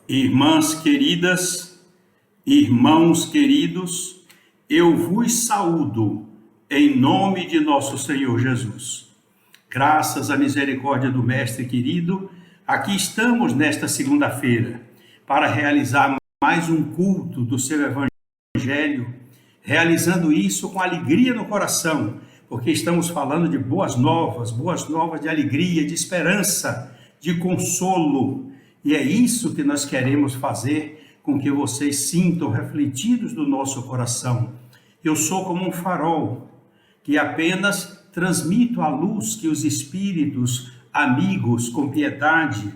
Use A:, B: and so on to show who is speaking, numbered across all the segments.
A: Irmãs queridas, irmãos queridos, eu vos saúdo em nome de nosso Senhor Jesus. Graças à misericórdia do Mestre querido, aqui estamos nesta segunda-feira para realizar mais um culto do seu Evangelho, realizando isso com alegria no coração, porque estamos falando de boas novas de alegria, de esperança, de consolo. E é isso que nós queremos fazer com que vocês sintam refletidos no nosso coração. Eu sou como um farol que apenas transmito a luz que os espíritos amigos com piedade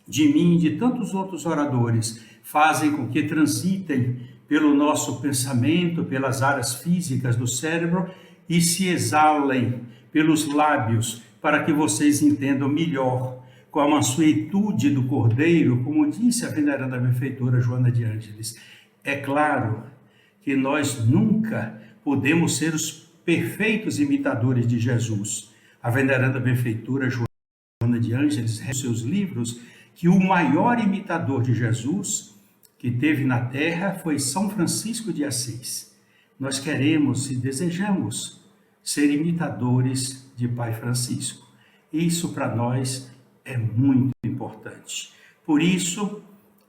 A: de mim e de tantos outros oradores fazem com que transitem pelo nosso pensamento, pelas áreas físicas do cérebro e se exalem pelos lábios para que vocês entendam melhor com a mansuetude do Cordeiro, como disse a veneranda benfeitora Joana de Ângeles. É claro que nós nunca podemos ser os perfeitos imitadores de Jesus. A veneranda benfeitora Joana de Ângeles, em seus livros, que o maior imitador de Jesus que teve na terra foi São Francisco de Assis. Nós queremos e desejamos ser imitadores de Pai Francisco. Isso para nós é muito importante. Por isso,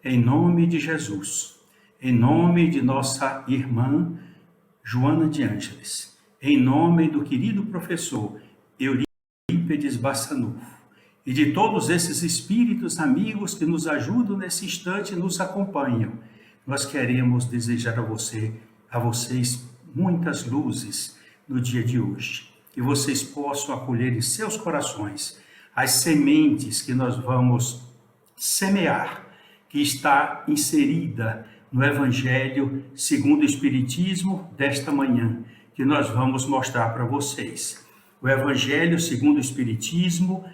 A: em nome de Jesus, em nome de nossa irmã Joana de Ângeles, em nome do querido professor Eurípides Bassanufo e de todos esses espíritos amigos que nos ajudam nesse instante e nos acompanham, nós queremos desejar a vocês muitas luzes no dia de hoje, que vocês possam acolher em seus corações as sementes que nós vamos semear, que está inserida no Evangelho segundo o Espiritismo desta manhã, que nós vamos mostrar para vocês. O Evangelho segundo o Espiritismo,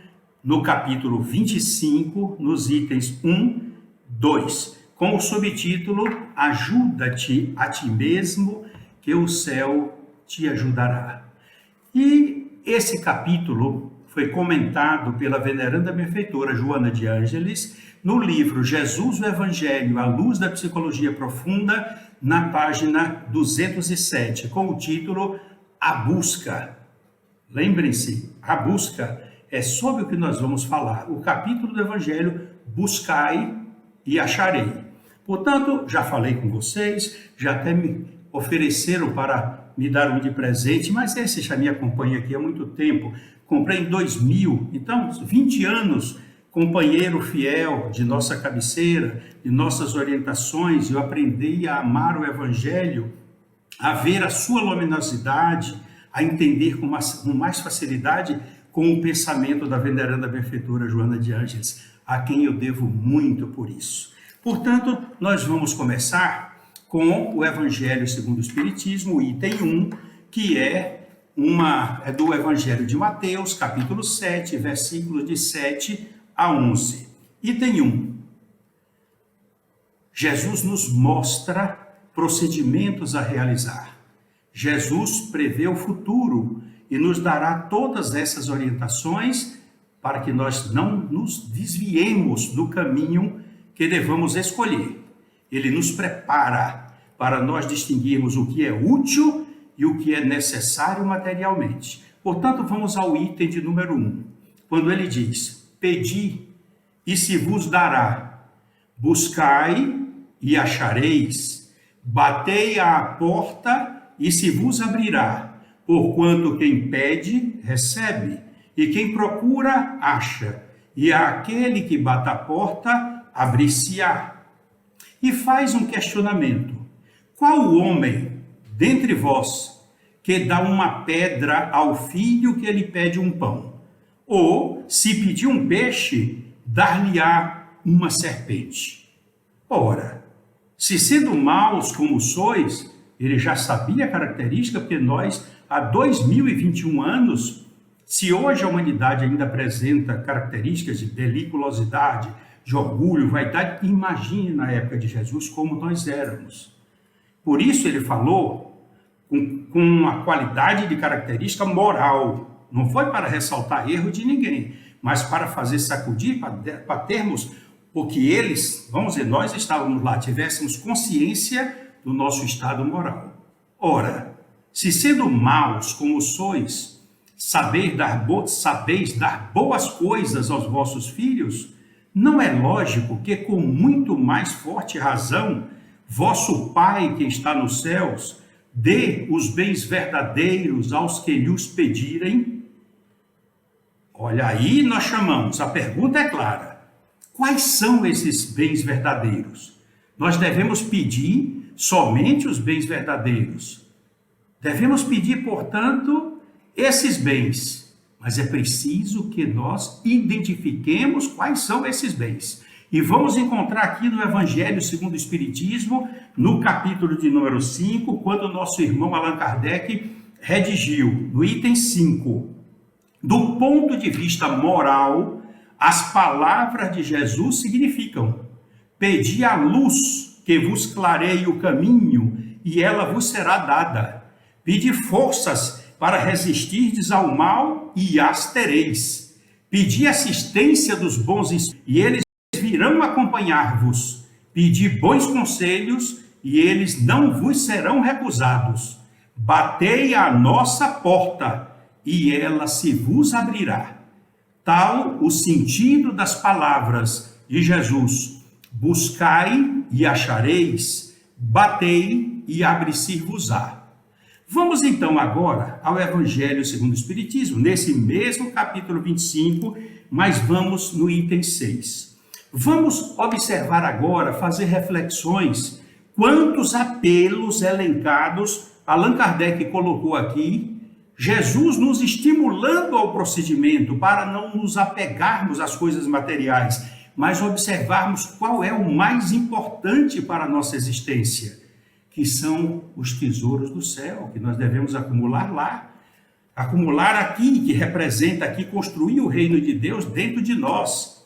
A: no capítulo 25, nos itens 1, 2, com o subtítulo Ajuda-te a ti mesmo, que o céu te ajudará. E esse capítulo foi comentado pela veneranda benfeitora Joana de Ângeles no livro Jesus o Evangelho, à luz da psicologia profunda, na página 207, com o título A Busca. Lembrem-se, a busca é sobre o que nós vamos falar. O capítulo do Evangelho, buscai e acharei. Portanto, já falei com vocês, já até me ofereceram para me dar um de presente, mas esse já me acompanha aqui há muito tempo. Comprei em 2000, então 20 anos, companheiro fiel de nossa cabeceira, de nossas orientações. Eu aprendi a amar o Evangelho, a ver a sua luminosidade, a entender com mais facilidade com o pensamento da veneranda benfeitora Joana de Ângeles, a quem eu devo muito por isso. Portanto, nós vamos começar com o Evangelho segundo o Espiritismo, o item 1, que é do Evangelho de Mateus, capítulo 7, versículos de 7 a 11. Item 1. Jesus nos mostra procedimentos a realizar. Jesus prevê o futuro e nos dará todas essas orientações para que nós não nos desviemos do caminho que devamos escolher. Ele nos prepara para nós distinguirmos o que é útil e o que é necessário materialmente. Portanto, vamos ao item de número 1. Quando ele diz, pedi e se vos dará, buscai e achareis, batei à porta e se vos abrirá, porquanto quem pede, recebe, e quem procura, acha, e àquele que bate à porta, abrir-se-á. E faz um questionamento. Qual o homem dentre vós que dá uma pedra ao filho que lhe pede um pão? Ou, se pedir um peixe, dar-lhe-á uma serpente? Ora, Se sendo maus como sois, ele já sabia a característica, porque nós, há 2021 anos, se hoje a humanidade ainda apresenta características de beliculosidade, de orgulho, vaidade, imagine na época de Jesus como nós éramos. Por isso ele falou com uma qualidade de característica moral. Não foi para ressaltar erro de ninguém, mas para fazer sacudir, para termos, porque eles, vamos dizer, nós estávamos lá, tivéssemos consciência do nosso estado moral. Ora, se sendo maus como sois, sabeis dar boas coisas aos vossos filhos, não é lógico que com muito mais forte razão, vosso Pai que está nos céus, dê os bens verdadeiros aos que lhes pedirem? Olha, aí nós chamamos, a pergunta é clara. Quais são esses bens verdadeiros? Nós devemos pedir somente os bens verdadeiros. Devemos pedir, portanto, esses bens. Mas é preciso que nós identifiquemos quais são esses bens. E vamos encontrar aqui no Evangelho segundo o Espiritismo, no capítulo de número 5, quando o nosso irmão Allan Kardec redigiu, no item 5. Do ponto de vista moral, as palavras de Jesus significam: pedi a luz que vos clareie o caminho, e ela vos será dada. Pedi forças para resistirdes ao mal, e as tereis. Pedi assistência dos bons espíritos, e eles virão acompanhar-vos. Pedi bons conselhos, e eles não vos serão recusados. Batei à nossa porta, e ela se vos abrirá. Tal o sentido das palavras de Jesus: buscai e achareis, batei e abre-se-vos-á. Vamos então agora ao Evangelho segundo o Espiritismo, nesse mesmo capítulo 25, mas vamos no item 6. Vamos observar agora, fazer reflexões, quantos apelos elencados Allan Kardec colocou aqui, Jesus nos estimulando ao procedimento para não nos apegarmos às coisas materiais, mas observarmos qual é o mais importante para a nossa existência, que são os tesouros do céu, que nós devemos acumular lá. Acumular aqui, que representa aqui construir o reino de Deus dentro de nós.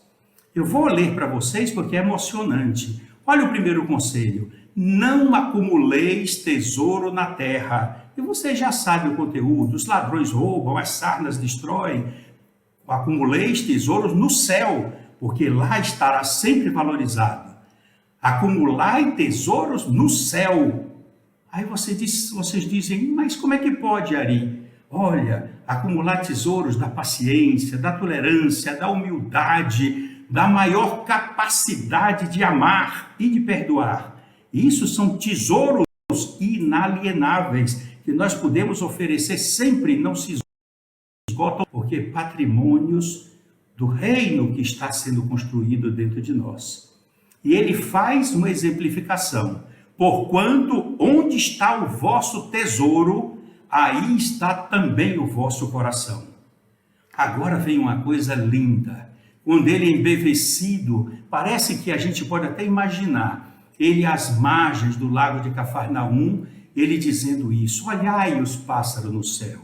A: Eu vou ler para vocês porque é emocionante. Olha o primeiro conselho: não acumuleis tesouro na terra. E você já sabe o conteúdo: os ladrões roubam, as sarnas destroem. Acumuleis tesouros no céu, porque lá estará sempre valorizado. Acumulai tesouros no céu. Aí vocês dizem: mas como é que pode, Ari? Olha, acumular tesouros da paciência, da tolerância, da humildade, da maior capacidade de amar e de perdoar. Isso são tesouros inalienáveis que nós podemos oferecer sempre, não se esgotam, porque patrimônios do reino que está sendo construído dentro de nós. E ele faz uma exemplificação: porquanto onde está o vosso tesouro, aí está também o vosso coração. Agora vem uma coisa linda. Quando ele é embevecido, parece que a gente pode até imaginar ele às margens do lago de Cafarnaum, ele dizendo isso: olhai os pássaros no céu,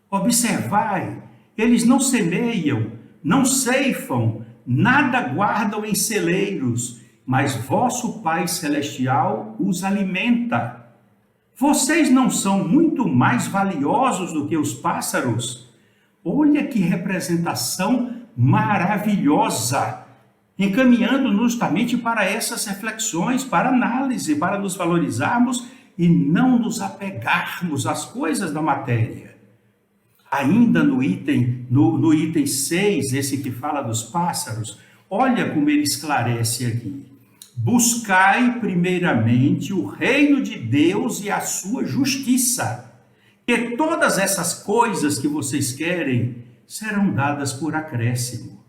A: observai, eles não semeiam, não ceifam, nada guardam em celeiros, mas vosso Pai Celestial os alimenta. Vocês não são muito mais valiosos do que os pássaros? Olha que representação maravilhosa, encaminhando-nos justamente para essas reflexões, para análise, para nos valorizarmos e não nos apegarmos às coisas da matéria. Ainda no item 6, esse que fala dos pássaros, olha como ele esclarece aqui: buscai primeiramente o reino de Deus e a sua justiça, que todas essas coisas que vocês querem serão dadas por acréscimo.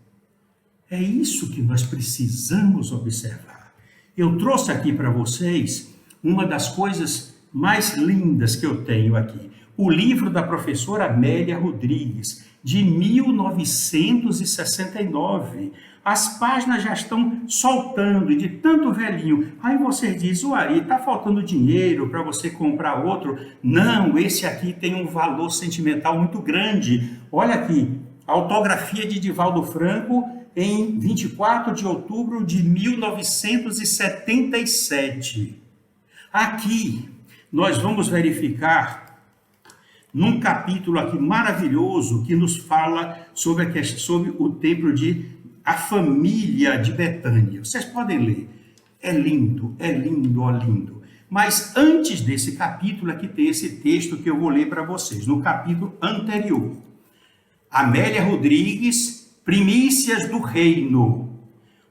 A: É isso que nós precisamos observar. Eu trouxe aqui para vocês uma das coisas mais lindas que eu tenho aqui. O livro da professora Amélia Rodrigues, de 1969, As páginas já estão soltando de tanto velhinho. Aí você diz, Ari, está faltando dinheiro para você comprar outro? Não, esse aqui tem um valor sentimental muito grande. Olha aqui, autografia de Divaldo Franco em 24 de outubro de 1977. Aqui nós vamos verificar num capítulo aqui maravilhoso que nos fala sobre o templo a família de Betânia. Vocês podem ler. É lindo, ó lindo. Mas antes desse capítulo aqui tem esse texto que eu vou ler para vocês, no capítulo anterior. Amélia Rodrigues, primícias do reino.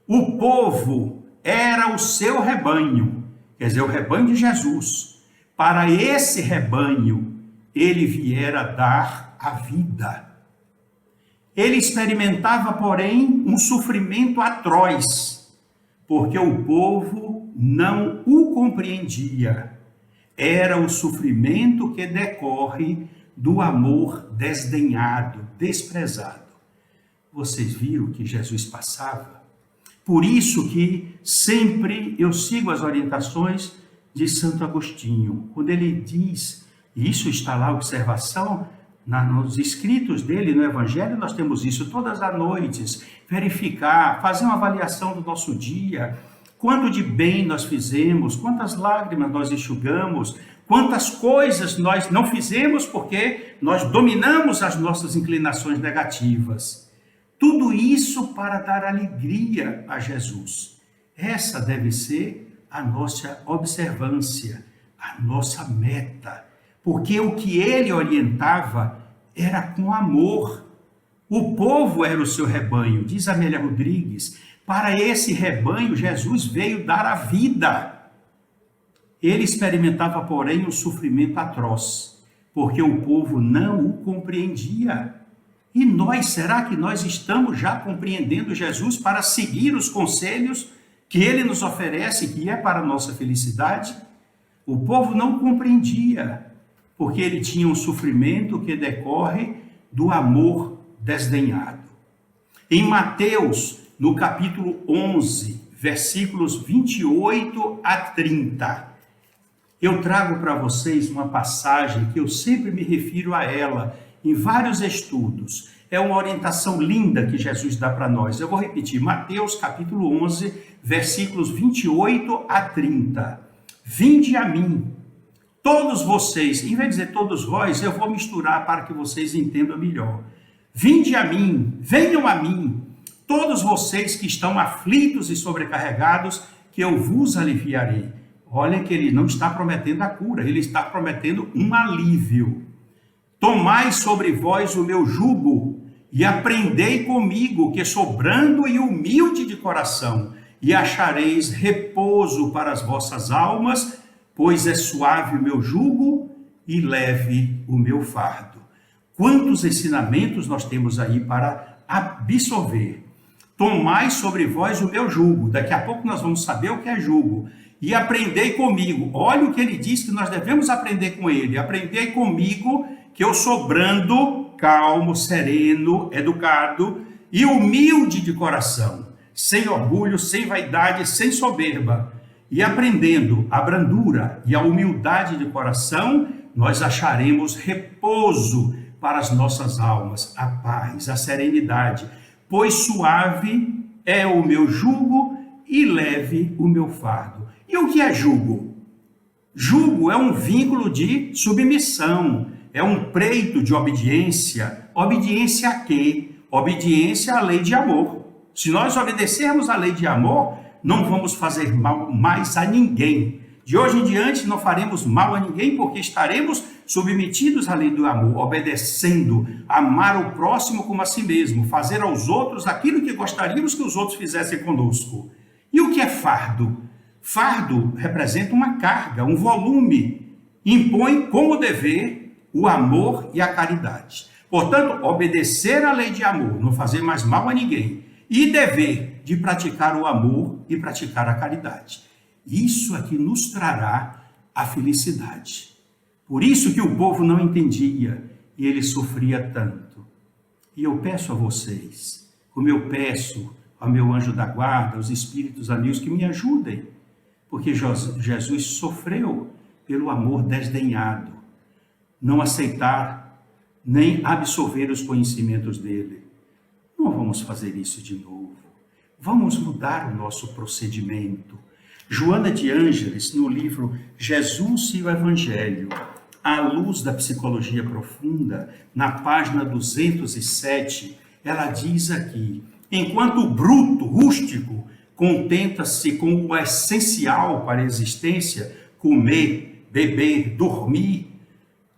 A: O povo era o seu rebanho, quer dizer, o rebanho de Jesus. Para esse rebanho, ele viera dar a vida. Ele experimentava, porém, um sofrimento atroz, porque o povo não o compreendia. Era o sofrimento que decorre do amor desdenhado, desprezado. Vocês viram que Jesus passava? Por isso que sempre eu sigo as orientações de Santo Agostinho, quando ele diz, isso está lá, observação, nos escritos dele, no Evangelho, nós temos isso todas as noites, verificar, fazer uma avaliação do nosso dia, quanto de bem nós fizemos, quantas lágrimas nós enxugamos, quantas coisas nós não fizemos porque nós dominamos as nossas inclinações negativas. Tudo isso para dar alegria a Jesus. Essa deve ser a nossa observância, a nossa meta. Porque o que ele orientava era com amor. O povo era o seu rebanho, diz Amélia Rodrigues. Para esse rebanho, Jesus veio dar a vida. Ele experimentava, porém, um sofrimento atroz, porque o povo não o compreendia. E nós, será que nós estamos já compreendendo Jesus para seguir os conselhos que ele nos oferece, que é para a nossa felicidade? O povo não compreendia, porque ele tinha um sofrimento que decorre do amor desdenhado. Em Mateus, no capítulo 11, versículos 28 a 30, eu trago para vocês uma passagem que eu sempre me refiro a ela em vários estudos. É uma orientação linda que Jesus dá para nós. Eu vou repetir, Mateus capítulo 11, versículos 28 a 30. Vinde a mim, todos vocês, em vez de dizer todos vós, eu vou misturar para que vocês entendam melhor. Vinde a mim, venham a mim, todos vocês que estão aflitos e sobrecarregados, que eu vos aliviarei. Olha que ele não está prometendo a cura, ele está prometendo um alívio. Tomai sobre vós o meu jugo e aprendei comigo, que sou brando e humilde de coração, e achareis repouso para as vossas almas, pois é suave o meu jugo e leve o meu fardo. Quantos ensinamentos nós temos aí para absorver. Tomai sobre vós o meu jugo. Daqui a pouco nós vamos saber o que é jugo. E aprendei comigo. Olha o que ele diz que nós devemos aprender com ele. Aprendei comigo, que eu sou brando, calmo, sereno, educado e humilde de coração, sem orgulho, sem vaidade, sem soberba. E aprendendo a brandura e a humildade de coração, nós acharemos repouso para as nossas almas, a paz, a serenidade, pois suave é o meu jugo e leve o meu fardo. E o que é jugo? Jugo é um vínculo de submissão, é um preito de obediência. Obediência a quê? Obediência à lei de amor. Se nós obedecermos à lei de amor, não vamos fazer mal mais a ninguém. De hoje em diante não faremos mal a ninguém, porque estaremos submetidos à lei do amor, obedecendo, amar o próximo como a si mesmo, fazer aos outros aquilo que gostaríamos que os outros fizessem conosco. E o que é fardo? Fardo representa uma carga, um volume, impõe como dever o amor e a caridade. Portanto, obedecer à lei de amor, não fazer mais mal a ninguém, e dever de praticar o amor e praticar a caridade. Isso é que nos trará a felicidade. Por isso que o povo não entendia e ele sofria tanto. E eu peço a vocês, como eu peço ao meu anjo da guarda, aos espíritos amigos que me ajudem, porque Jesus sofreu pelo amor desdenhado, não aceitar nem absorver os conhecimentos dele. Não vamos fazer isso de novo. Vamos mudar o nosso procedimento. Joana de Ângeles, no livro Jesus e o Evangelho, à luz da psicologia profunda, na página 207, ela diz aqui: enquanto o bruto, rústico, contenta-se com o essencial para a existência, comer, beber, dormir,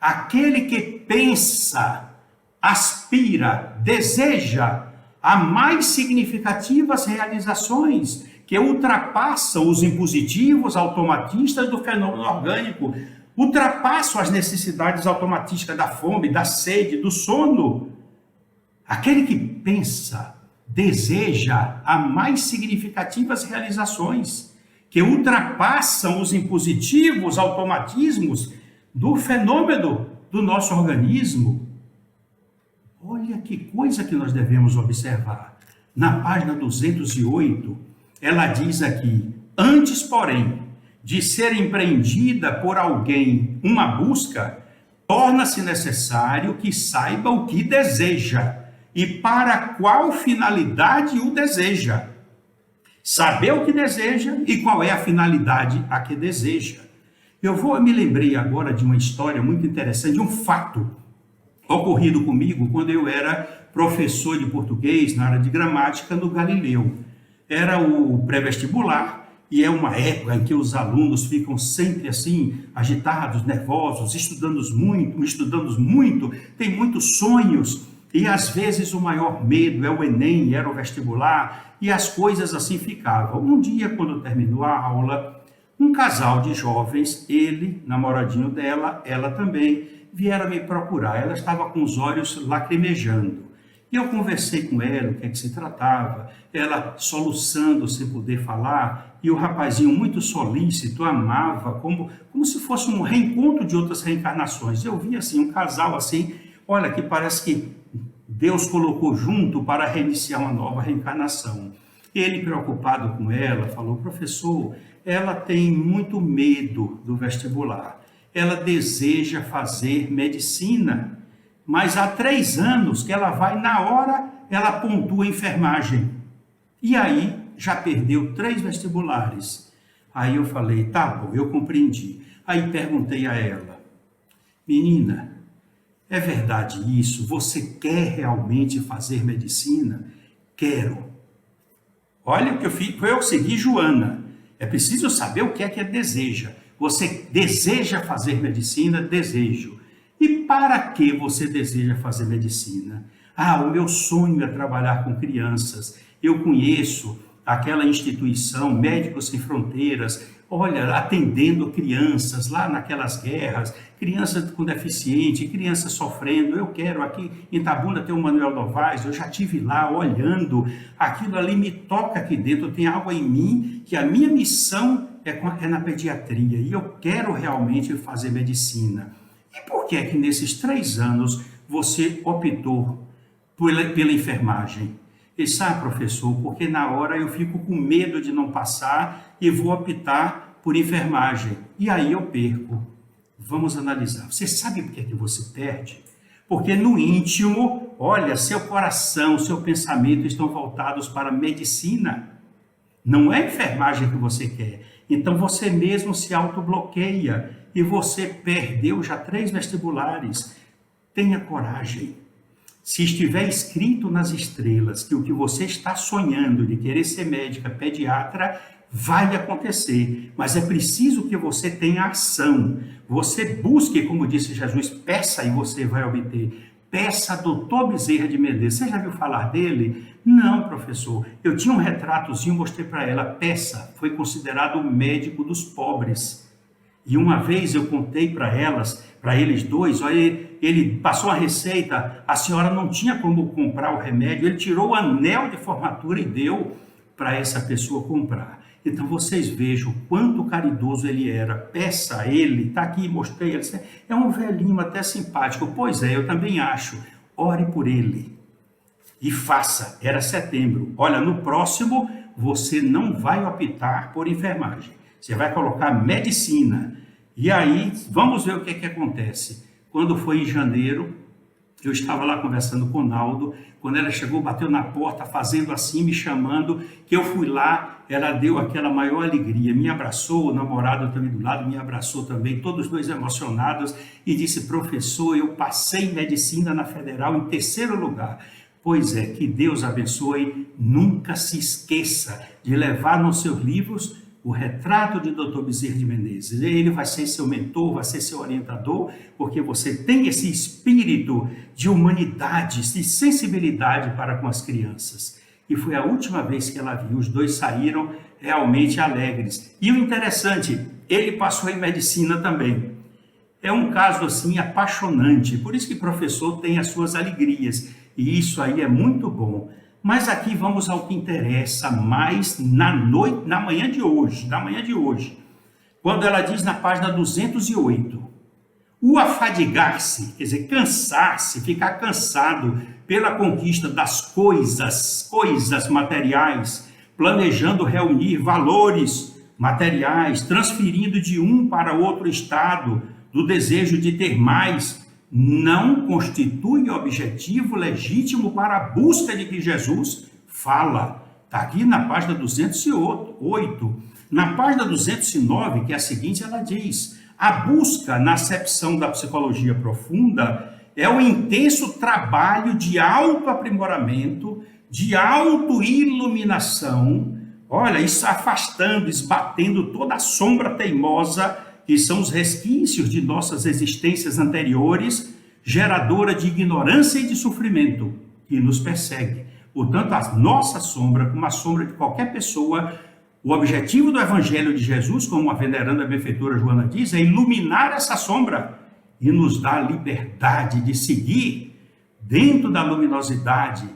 A: aquele que pensa, aspira, deseja a mais significativas realizações que ultrapassam os impositivos automatistas do fenômeno orgânico, ultrapassam as necessidades automatísticas da fome, da sede, do sono. Aquele que pensa, deseja a mais significativas realizações que ultrapassam os impositivos automatismos do fenômeno do nosso organismo. Olha que coisa que nós devemos observar. Na página 208, ela diz aqui: antes, porém, de ser empreendida por alguém uma busca, torna-se necessário que saiba o que deseja e para qual finalidade o deseja. Saber o que deseja e qual é a finalidade a que deseja. Me lembrei agora de uma história muito interessante, de um fato ocorrido comigo quando eu era professor de português na área de gramática no Galileu. Era o pré-vestibular e é uma época em que os alunos ficam sempre assim, agitados, nervosos, estudando muito, têm muitos sonhos e às vezes o maior medo é o Enem, era o vestibular e as coisas assim ficavam. Um dia, quando terminou a aula, um casal de jovens, ele, namoradinho dela, ela também, vieram me procurar. Ela estava com os olhos lacrimejando. E eu conversei com ela, o que é que se tratava, ela soluçando sem poder falar, e o rapazinho muito solícito, amava, como se fosse um reencontro de outras reencarnações. Eu vi assim, um casal assim, olha, que parece que Deus colocou junto para reiniciar uma nova reencarnação. Ele, preocupado com ela, falou: professor, ela tem muito medo do vestibular. Ela deseja fazer medicina, mas há 3 anos que ela vai, na hora, ela pontua enfermagem. E aí, já perdeu 3 vestibulares. Aí eu falei: tá bom, eu compreendi. Aí perguntei a ela: menina, é verdade isso? Você quer realmente fazer medicina? Quero. Olha o que eu fiz, eu segui Joana. É preciso saber o que é deseja. Você deseja fazer medicina? Desejo. E para que você deseja fazer medicina? O meu sonho é trabalhar com crianças. Eu conheço aquela instituição, Médicos Sem Fronteiras, olha, atendendo crianças lá naquelas guerras, crianças com deficiente, crianças sofrendo. Eu quero aqui em Itabuna ter o Manuel Novaes, eu já estive lá olhando, aquilo ali me toca aqui dentro, tem algo em mim que a minha missão é na pediatria e eu quero realmente fazer medicina. E por que é que nesses 3 anos você optou pela enfermagem? E sabe, professor, porque na hora eu fico com medo de não passar e vou optar por enfermagem. E aí eu perco. Vamos analisar. Você sabe por que é que você perde? Porque no íntimo, olha, seu coração, seu pensamento estão voltados para a medicina. Não é a enfermagem que você quer. Então você mesmo se autobloqueia e você perdeu já 3 vestibulares. Tenha coragem. Se estiver escrito nas estrelas que o que você está sonhando de querer ser médica, pediatra, vai acontecer. Mas é preciso que você tenha ação. Você busque, como disse Jesus, peça e você vai obter. Peça a doutor Bezerra de Menezes. Você já viu falar dele? Não, professor. Eu tinha um retratozinho, mostrei para ela. Peça, foi considerado o médico dos pobres. E uma vez eu contei para eles dois, olha, ele passou a receita, a senhora não tinha como comprar o remédio, ele tirou o anel de formatura e deu para essa pessoa comprar. Então vocês vejam quanto caridoso ele era. Peça a ele, está aqui, mostrei, ele disse, é um velhinho até simpático. Pois é, eu também acho. Ore por ele. e faça. Era setembro. Olha, no próximo você não vai optar por enfermagem. Você vai colocar medicina. E aí, vamos ver o que acontece. Quando foi em janeiro, eu estava lá conversando com o Naldo, quando ela chegou, bateu na porta, fazendo assim, me chamando, que eu fui lá, ela deu aquela maior alegria, me abraçou, o namorado também do lado me abraçou também, todos dois emocionados, e disse: professor, eu passei medicina na Federal em 3º lugar. Pois é, que Deus abençoe, nunca se esqueça de levar nos seus livros o retrato de Dr. Bezerra de Menezes. Ele vai ser seu mentor, vai ser seu orientador, porque você tem esse espírito de humanidade, de sensibilidade para com as crianças. E foi a última vez que ela viu, os dois saíram realmente alegres. E o interessante, ele passou em medicina também. É um caso assim apaixonante, por isso que professor tem as suas alegrias, e isso aí é muito bom. Mas aqui vamos ao que interessa mais na manhã de hoje, quando ela diz na página 208, o afadigar-se, quer dizer, cansar-se, ficar cansado pela conquista das coisas materiais, planejando reunir valores materiais, transferindo de um para outro estado, do desejo de ter mais, não constitui objetivo legítimo para a busca de que Jesus fala. Está aqui na página 208. Na página 209, que é a seguinte, ela diz: a busca, na acepção da psicologia profunda, é o intenso trabalho de autoaprimoramento, de autoiluminação, olha, isso afastando, esbatendo toda a sombra teimosa que são os resquícios de nossas existências anteriores, geradora de ignorância e de sofrimento, que nos persegue. Portanto, a nossa sombra, como a sombra de qualquer pessoa, o objetivo do Evangelho de Jesus, como a veneranda benfeitora Joana diz, é iluminar essa sombra e nos dar a liberdade de seguir dentro da luminosidade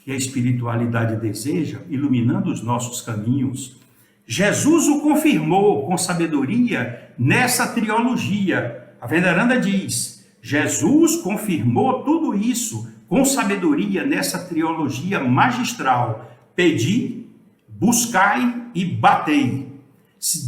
A: que a espiritualidade deseja, iluminando os nossos caminhos. Jesus o confirmou com sabedoria nessa trilogia. A veneranda diz: Jesus confirmou tudo isso com sabedoria nessa trilogia magistral. Pedi, buscai e batei,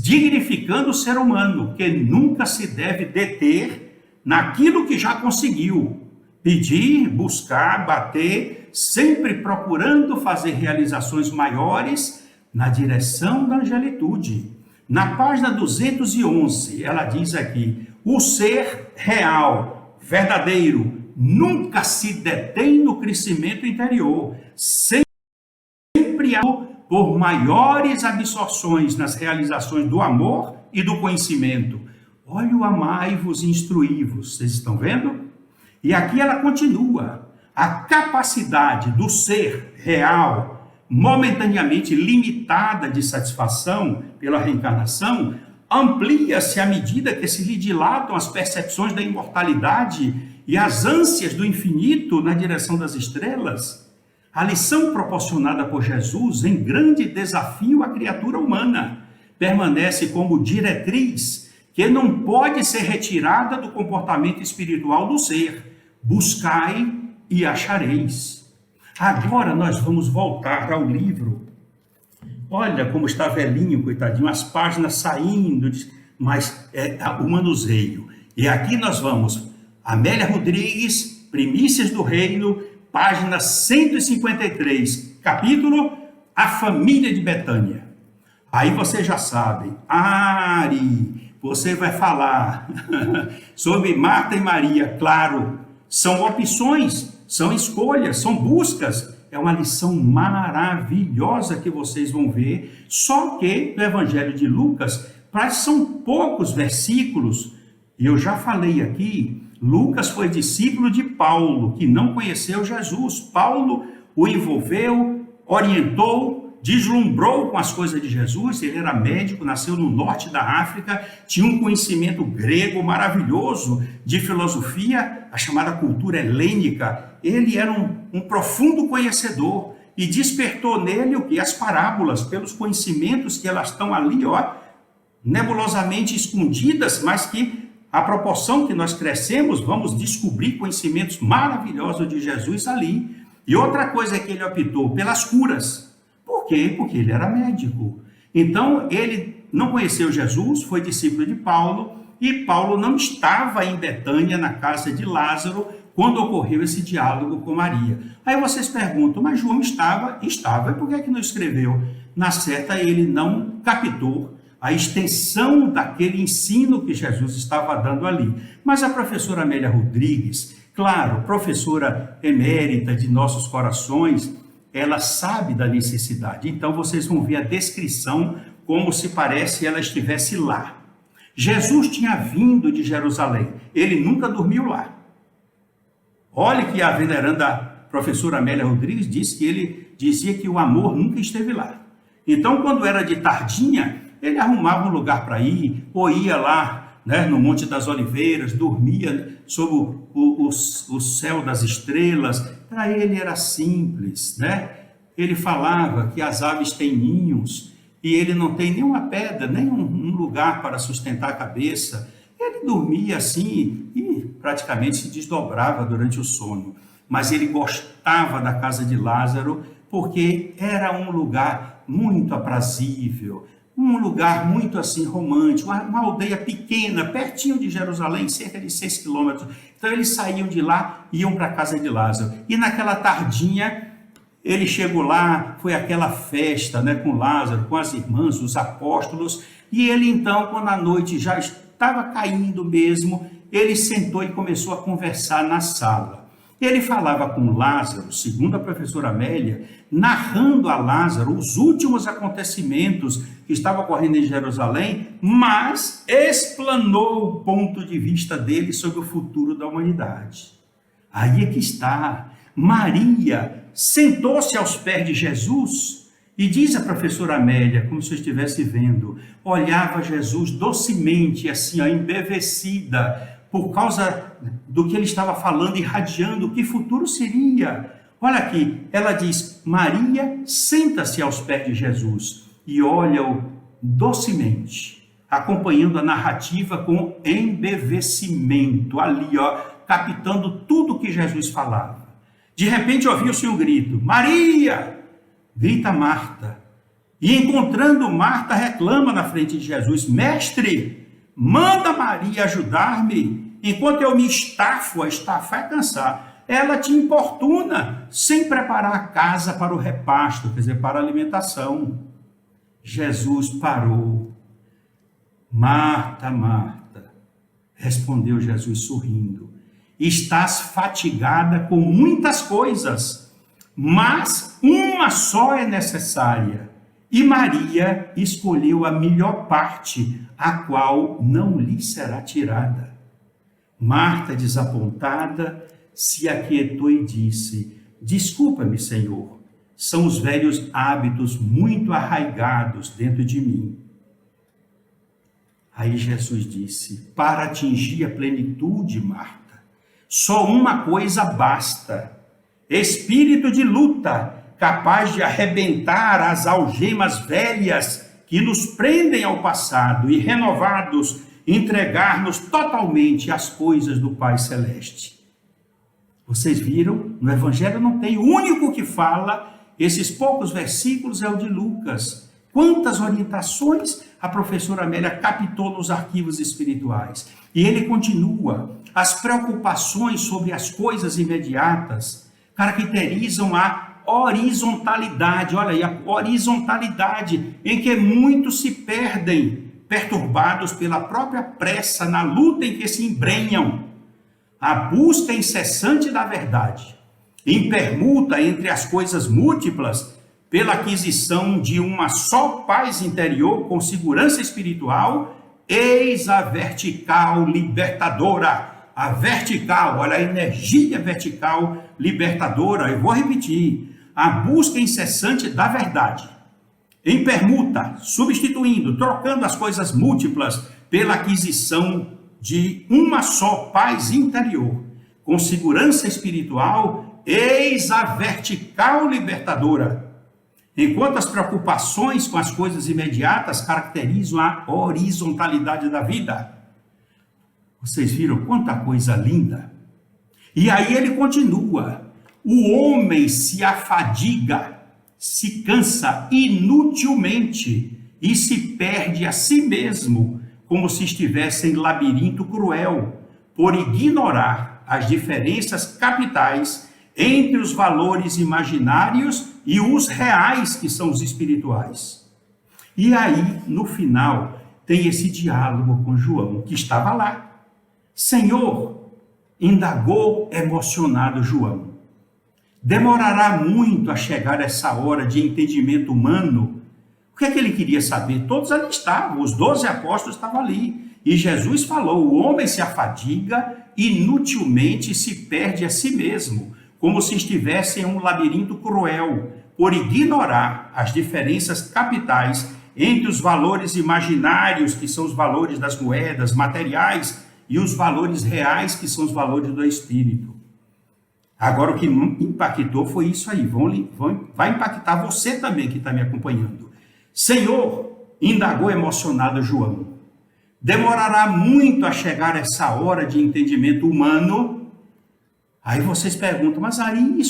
A: dignificando o ser humano, que nunca se deve deter naquilo que já conseguiu. Pedir, buscar, bater, sempre procurando fazer realizações maiores na direção da angelitude. Na página 211, ela diz aqui: o ser real, verdadeiro, nunca se detém no crescimento interior, sempre há por maiores absorções nas realizações do amor e do conhecimento. Olha o amai-vos e instruí-vos, vocês estão vendo? E aqui ela continua: a capacidade do ser real, momentaneamente limitada de satisfação pela reencarnação, amplia-se à medida que se lhe dilatam as percepções da imortalidade e as ânsias do infinito na direção das estrelas. A lição proporcionada por Jesus em grande desafio à criatura humana permanece como diretriz que não pode ser retirada do comportamento espiritual do ser. Buscai e achareis. Agora nós vamos voltar ao livro. Olha como está velhinho, coitadinho, as páginas saindo, mas é o manuseio. E aqui nós vamos, Amélia Rodrigues, Primícias do Reino, página 153, capítulo A Família de Betânia. Aí você já sabe, Ari, você vai falar sobre Marta e Maria, claro, são opções, são escolhas, são buscas. É uma lição maravilhosa que vocês vão ver, só que no Evangelho de Lucas, são poucos versículos, e eu já falei aqui, Lucas foi discípulo de Paulo, que não conheceu Jesus. Paulo o envolveu, orientou, deslumbrou com as coisas de Jesus. Ele era médico, nasceu no norte da África, tinha um conhecimento grego maravilhoso de filosofia, a chamada cultura helênica. Ele era um profundo conhecedor e despertou nele o que? As parábolas, pelos conhecimentos que elas estão ali, nebulosamente escondidas, mas que à proporção que nós crescemos, vamos descobrir conhecimentos maravilhosos de Jesus ali. E outra coisa é que ele optou pelas curas. Por quê? Porque ele era médico. Então, ele não conheceu Jesus, foi discípulo de Paulo, e Paulo não estava em Betânia, na casa de Lázaro, quando ocorreu esse diálogo com Maria. Aí vocês perguntam, mas João estava? Estava, e por que é que não escreveu? Na certa, ele não captou a extensão daquele ensino que Jesus estava dando ali. Mas a professora Amélia Rodrigues, claro, professora emérita de nossos corações, ela sabe da necessidade. Então vocês vão ver a descrição como se parece ela estivesse lá. Jesus tinha vindo de Jerusalém, ele nunca dormiu lá. Olha que a veneranda professora Amélia Rodrigues disse que ele dizia que o amor nunca esteve lá. Então, quando era de tardinha, ele arrumava um lugar para ir, ou ia lá, né, no Monte das Oliveiras, dormia sob o céu das estrelas. Para ele era simples, né? Ele falava que as aves têm ninhos e ele não tem nenhuma pedra, nem um lugar para sustentar a cabeça. Ele dormia assim e praticamente se desdobrava durante o sono. Mas ele gostava da casa de Lázaro porque era um lugar muito aprazível, um lugar muito assim romântico, uma aldeia pequena, pertinho de Jerusalém, cerca de 6 quilômetros. Então eles saíam de lá e iam para a casa de Lázaro. E naquela tardinha, ele chegou lá, foi aquela festa, né, com Lázaro, com as irmãs, os apóstolos, e ele então, quando a noite já estava caindo mesmo, ele sentou e começou a conversar na sala. Ele falava com Lázaro, segundo a professora Amélia, narrando a Lázaro os últimos acontecimentos que estavam ocorrendo em Jerusalém, mas explanou o ponto de vista dele sobre o futuro da humanidade. Aí é que está. Maria sentou-se aos pés de Jesus e diz a professora Amélia, como se eu estivesse vendo, olhava Jesus docemente, assim, ó, embevecida, por causa do que ele estava falando, irradiando, que futuro seria. Olha aqui, ela diz, Maria senta-se aos pés de Jesus e olha-o docemente, acompanhando a narrativa com embevecimento, ali, ó, captando tudo que Jesus falava. De repente ouviu-se um grito, Maria! Grita Marta. E encontrando Marta, reclama na frente de Jesus, Mestre, manda Maria ajudar-me, enquanto eu me estafo, a estafar é cansar. Ela te importuna, sem preparar a casa para o repasto, quer dizer, para a alimentação. Jesus parou. Marta, Marta, respondeu Jesus sorrindo, estás fatigada com muitas coisas, mas uma só é necessária. E Maria escolheu a melhor parte, a qual não lhe será tirada. Marta, desapontada, se aquietou e disse, desculpa-me, Senhor, são os velhos hábitos muito arraigados dentro de mim. Aí Jesus disse, para atingir a plenitude, Marta, só uma coisa basta, espírito de luta, capaz de arrebentar as algemas velhas que nos prendem ao passado e, renovados, entregar-nos totalmente às coisas do Pai Celeste. Vocês viram? No Evangelho não tem, o único que fala, esses poucos versículos, é o de Lucas. Quantas orientações a professora Amélia captou nos arquivos espirituais. E ele continua, as preocupações sobre as coisas imediatas caracterizam a horizontalidade, olha aí, a horizontalidade em que muitos se perdem, perturbados pela própria pressa na luta em que se embrenham. A busca incessante da verdade, em permuta entre as coisas múltiplas, pela aquisição de uma só paz interior com segurança espiritual, eis a vertical libertadora. A vertical, olha a energia vertical libertadora. Eu vou repetir. A busca incessante da verdade, em permuta, substituindo, trocando as coisas múltiplas pela aquisição de uma só paz interior, com segurança espiritual, eis a vertical libertadora. Enquanto as preocupações com as coisas imediatas caracterizam a horizontalidade da vida. Vocês viram quanta coisa linda? E aí ele continua. O homem se afadiga, se cansa inutilmente e se perde a si mesmo, como se estivesse em labirinto cruel, por ignorar as diferenças capitais entre os valores imaginários e os reais, que são os espirituais. E aí, no final, tem esse diálogo com João, que estava lá. Senhor, indagou emocionado João, demorará muito a chegar essa hora de entendimento humano? O que é que ele queria saber? Todos ali estavam, os 12 apóstolos estavam ali. E Jesus falou, o homem se afadiga inutilmente e se perde a si mesmo, como se estivesse em um labirinto cruel, por ignorar as diferenças capitais entre os valores imaginários, que são os valores das moedas materiais, e os valores reais, que são os valores do espírito. Agora, o que impactou foi isso aí. Vai impactar você também que está me acompanhando. Senhor, indagou emocionado João, demorará muito a chegar essa hora de entendimento humano? Aí vocês perguntam, mas aí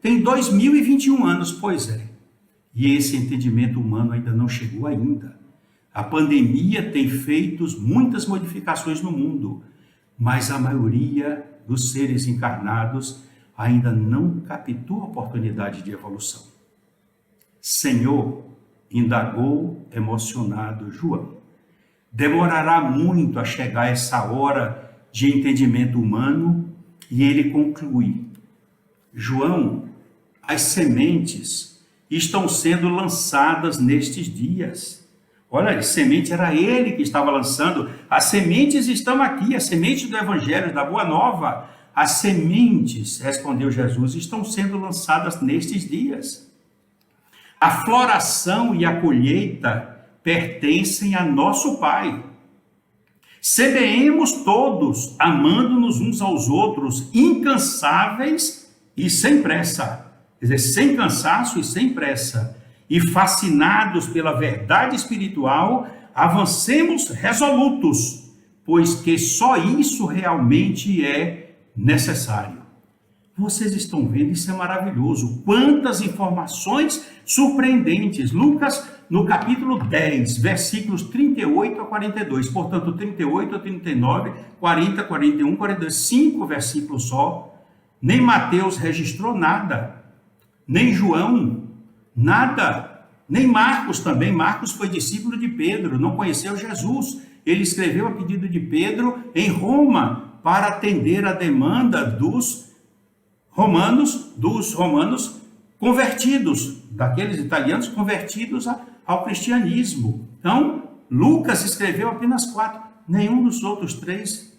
A: tem 2021 anos. Pois é. E esse entendimento humano ainda não chegou ainda. A pandemia tem feito muitas modificações no mundo, mas a maioria dos seres encarnados ainda não captou a oportunidade de evolução. Senhor, indagou emocionado João, demorará muito a chegar essa hora de entendimento humano? E ele conclui, João, as sementes estão sendo lançadas nestes dias. Olha, a semente era ele que estava lançando. As sementes estão aqui, as sementes do Evangelho, da Boa Nova. As sementes, respondeu Jesus, estão sendo lançadas nestes dias. A floração e a colheita pertencem a nosso Pai. Semeemos todos, amando-nos uns aos outros, incansáveis e sem pressa. Quer dizer, sem cansaço e sem pressa. E fascinados pela verdade espiritual, avancemos resolutos, pois que só isso realmente é necessário. Vocês estão vendo, isso é maravilhoso. Quantas informações surpreendentes. Lucas, no capítulo 10, versículos 38 a 42. Portanto, 38 a 39, 40, 41, 42. 5 versículos só. Nem Mateus registrou nada. Nem João, nada. Nem Marcos também. Marcos foi discípulo de Pedro, não conheceu Jesus. Ele escreveu a pedido de Pedro em Roma para atender a demanda dos romanos convertidos, daqueles italianos convertidos ao cristianismo. Então, Lucas escreveu apenas 4, nenhum dos outros 3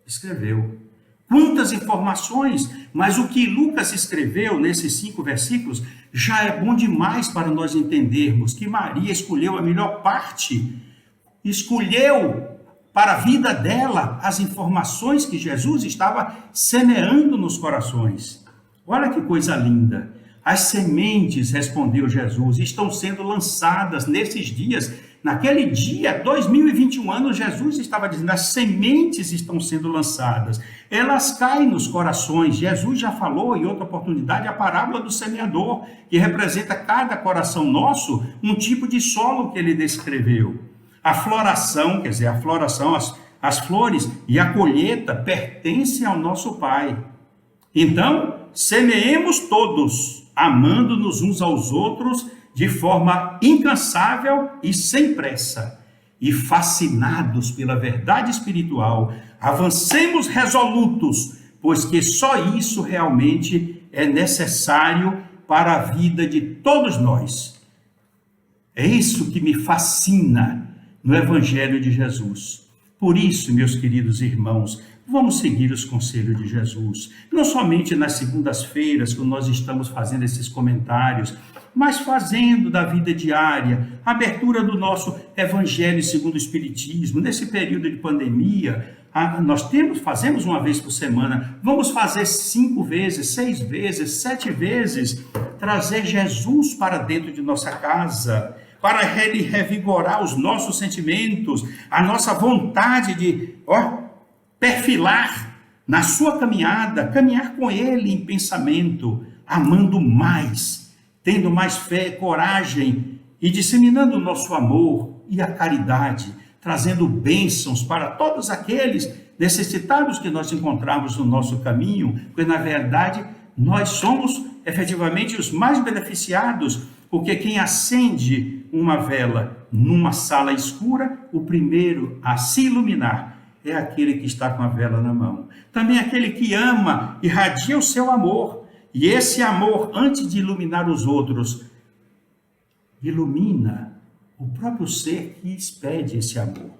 A: escreveu. Quantas informações, mas o que Lucas escreveu nesses 5 versículos já é bom demais para nós entendermos que Maria escolheu a melhor parte, escolheu para a vida dela as informações que Jesus estava semeando nos corações. Olha que coisa linda. As sementes, respondeu Jesus, estão sendo lançadas nesses dias. Naquele dia, 2021 anos, Jesus estava dizendo, as sementes estão sendo lançadas. Elas caem nos corações. Jesus já falou em outra oportunidade a parábola do semeador, que representa cada coração nosso, um tipo de solo que ele descreveu. A floração, quer dizer, as flores e a colheita pertencem ao nosso Pai. Então, semeemos todos, amando-nos uns aos outros de forma incansável e sem pressa, e fascinados pela verdade espiritual, avancemos resolutos, pois que só isso realmente é necessário para a vida de todos nós. É isso que me fascina no Evangelho de Jesus. Por isso, meus queridos irmãos, vamos seguir os conselhos de Jesus, não somente nas segundas-feiras, quando nós estamos fazendo esses comentários, mas fazendo da vida diária, a abertura do nosso Evangelho segundo o Espiritismo. Nesse período de pandemia, fazemos uma vez por semana, vamos fazer 5 vezes, 6 vezes, 7 vezes, trazer Jesus para dentro de nossa casa, para ele revigorar os nossos sentimentos, a nossa vontade de perfilar na sua caminhada, caminhar com Ele em pensamento, amando mais, tendo mais fé, coragem e disseminando o nosso amor e a caridade, trazendo bênçãos para todos aqueles necessitados que nós encontramos no nosso caminho, porque na verdade nós somos efetivamente os mais beneficiados, porque quem acende uma vela numa sala escura, o primeiro a se iluminar é aquele que está com a vela na mão. Também aquele que ama, irradia o seu amor, e esse amor, antes de iluminar os outros, ilumina o próprio ser que expede esse amor.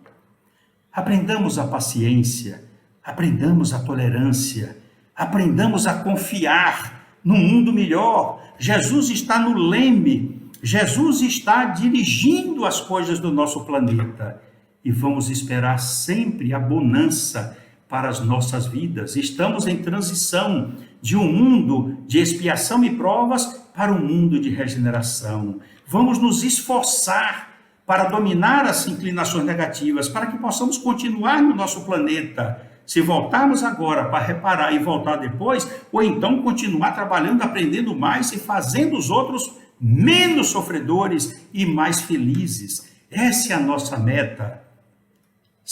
A: Aprendamos a paciência, aprendamos a tolerância, aprendamos a confiar num mundo melhor. Jesus está no leme, Jesus está dirigindo as coisas do nosso planeta e vamos esperar sempre a bonança para as nossas vidas. Estamos em transição de um mundo de expiação e provas para um mundo de regeneração. Vamos nos esforçar para dominar as inclinações negativas, para que possamos continuar no nosso planeta. Se voltarmos agora para reparar e voltar depois, ou então continuar trabalhando, aprendendo mais e fazendo os outros menos sofredores e mais felizes. Essa é a nossa meta.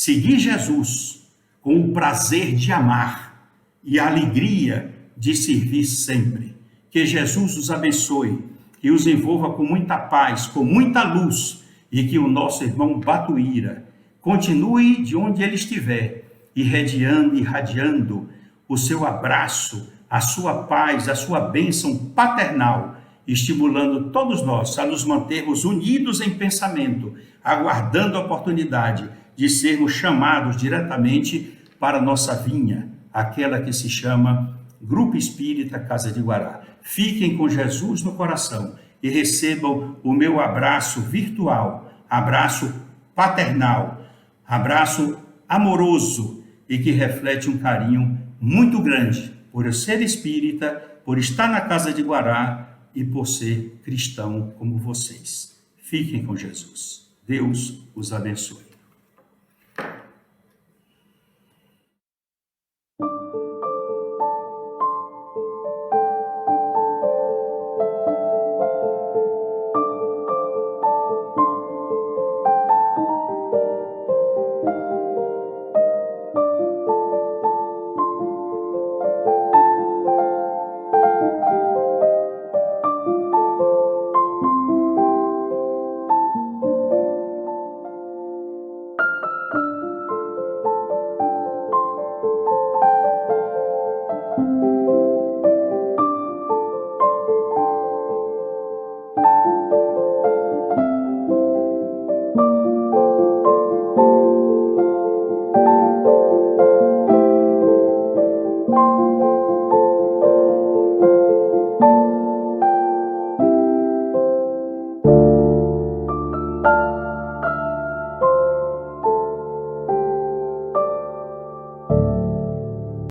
A: Seguir Jesus com o prazer de amar e a alegria de servir sempre. Que Jesus os abençoe e os envolva com muita paz, com muita luz, e que o nosso irmão Batuíra continue de onde ele estiver, irradiando o seu abraço, a sua paz, a sua bênção paternal, estimulando todos nós a nos mantermos unidos em pensamento, aguardando a oportunidade de sermos chamados diretamente para a nossa vinha, aquela que se chama Grupo Espírita Casa de Guará. Fiquem com Jesus no coração e recebam o meu abraço virtual, abraço paternal, abraço amoroso e que reflete um carinho muito grande por eu ser espírita, por estar na Casa de Guará e por ser cristão como vocês. Fiquem com Jesus. Deus os abençoe.